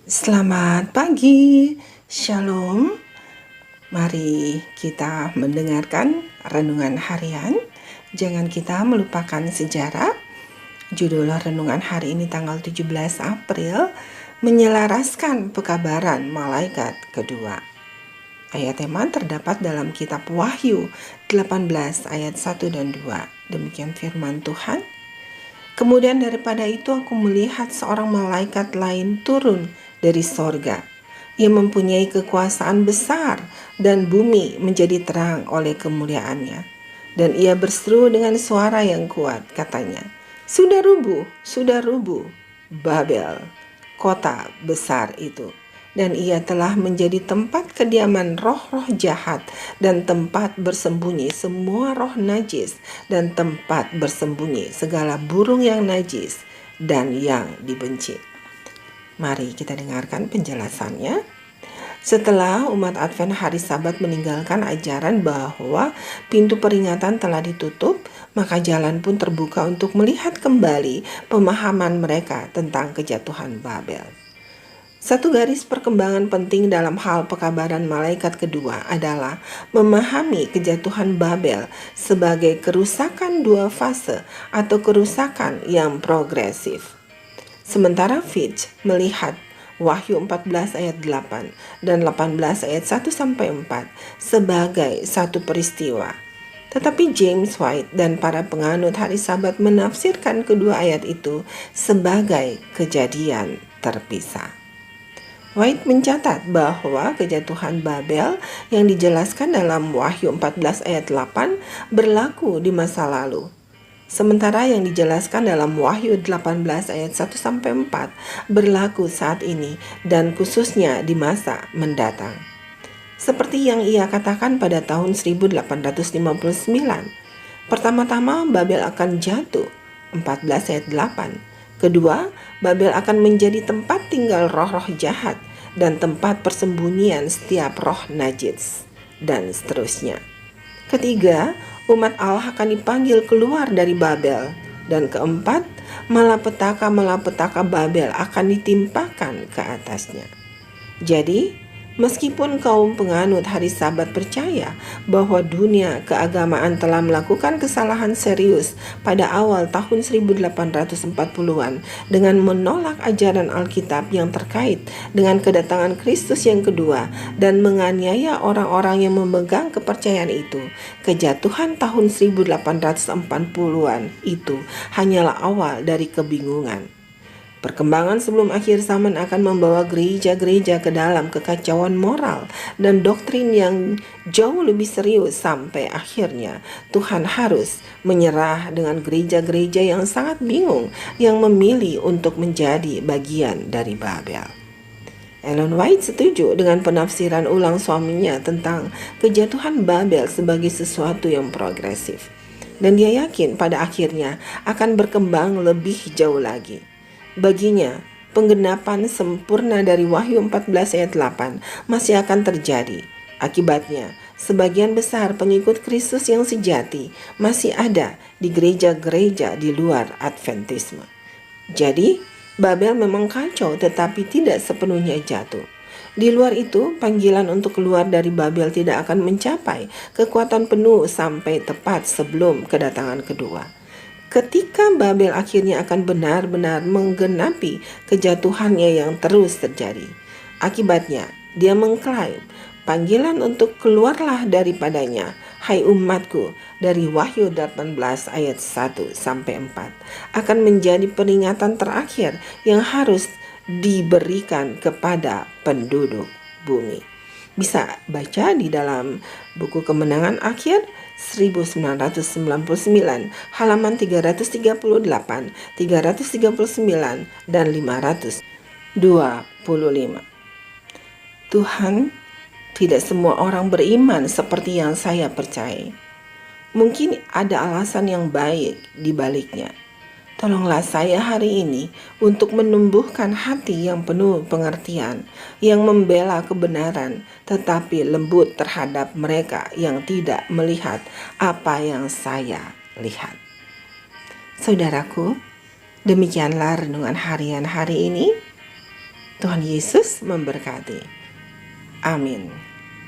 Selamat pagi, Shalom. Mari kita mendengarkan renungan harian. Jangan kita melupakan sejarah. Judul renungan hari ini tanggal 17 April, menyelaraskan pekabaran malaikat kedua. Ayat tema terdapat dalam kitab Wahyu 18 ayat 1 dan 2. Demikian firman Tuhan. Kemudian daripada itu aku melihat seorang malaikat lain turun dari sorga. Ia mempunyai kekuasaan besar dan bumi menjadi terang oleh kemuliaannya. Dan ia berseru dengan suara yang kuat, katanya, sudah rubuh, Babel, kota besar itu. Dan ia telah menjadi tempat kediaman roh-roh jahat dan tempat bersembunyi semua roh najis dan tempat bersembunyi segala burung yang najis dan yang dibenci. Mari kita dengarkan penjelasannya. Setelah umat Advent hari Sabat meninggalkan ajaran bahwa pintu peringatan telah ditutup, maka jalan pun terbuka untuk melihat kembali pemahaman mereka tentang kejatuhan Babel. Satu garis perkembangan penting dalam hal pekabaran malaikat kedua adalah memahami kejatuhan Babel sebagai kerusakan dua fase atau kerusakan yang progresif. Sementara Fitch melihat Wahyu 14 ayat 8 dan 18 ayat 1-4 sebagai satu peristiwa. Tetapi James White dan para penganut hari Sabat menafsirkan kedua ayat itu sebagai kejadian terpisah. White mencatat bahwa kejatuhan Babel yang dijelaskan dalam Wahyu 14 ayat 8 berlaku di masa lalu. Sementara yang dijelaskan dalam Wahyu 18 ayat 1-4 berlaku saat ini dan khususnya di masa mendatang. Seperti yang ia katakan pada tahun 1859, pertama-tama Babel akan jatuh, 14 ayat 8. Kedua, Babel akan menjadi tempat tinggal roh-roh jahat dan tempat persembunyian setiap roh najis, dan seterusnya. Ketiga, umat Allah akan dipanggil keluar dari Babel. Dan keempat, malapetaka Babel akan ditimpakan ke atasnya. Jadi, meskipun kaum penganut hari Sabat percaya bahwa dunia keagamaan telah melakukan kesalahan serius pada awal tahun 1840-an dengan menolak ajaran Alkitab yang terkait dengan kedatangan Kristus yang kedua dan menganiaya orang-orang yang memegang kepercayaan itu, kejatuhan tahun 1840-an itu hanyalah awal dari kebingungan. Perkembangan sebelum akhir zaman akan membawa gereja-gereja ke dalam kekacauan moral dan doktrin yang jauh lebih serius sampai akhirnya Tuhan harus menyerah dengan gereja-gereja yang sangat bingung yang memilih untuk menjadi bagian dari Babel. Ellen White setuju dengan penafsiran ulang suaminya tentang kejatuhan Babel sebagai sesuatu yang progresif. Dan dia yakin pada akhirnya akan berkembang lebih jauh lagi. Baginya, penggenapan sempurna dari Wahyu 14 ayat 8 masih akan terjadi. Akibatnya, sebagian besar pengikut Kristus yang sejati masih ada di gereja-gereja di luar Adventisme. Jadi, Babel memang kacau tetapi tidak sepenuhnya jatuh. Di luar itu, panggilan untuk keluar dari Babel tidak akan mencapai kekuatan penuh sampai tepat sebelum kedatangan kedua. Ketika Babel akhirnya akan benar-benar menggenapi kejatuhannya yang terus terjadi. Akibatnya, dia mengklaim panggilan untuk keluarlah daripadanya, hai umatku, dari Wahyu 18 ayat 1-4 akan menjadi peringatan terakhir yang harus diberikan kepada penduduk bumi. Bisa baca di dalam buku Kemenangan Akhir 1999 halaman 338, 339 dan 525. Tuhan, tidak semua orang beriman seperti yang saya percaya. Mungkin ada alasan yang baik di baliknya. Tolonglah saya hari ini untuk menumbuhkan hati yang penuh pengertian, yang membela kebenaran, tetapi lembut terhadap mereka yang tidak melihat apa yang saya lihat. Saudaraku, demikianlah renungan harian hari ini. Tuhan Yesus memberkati. Amin.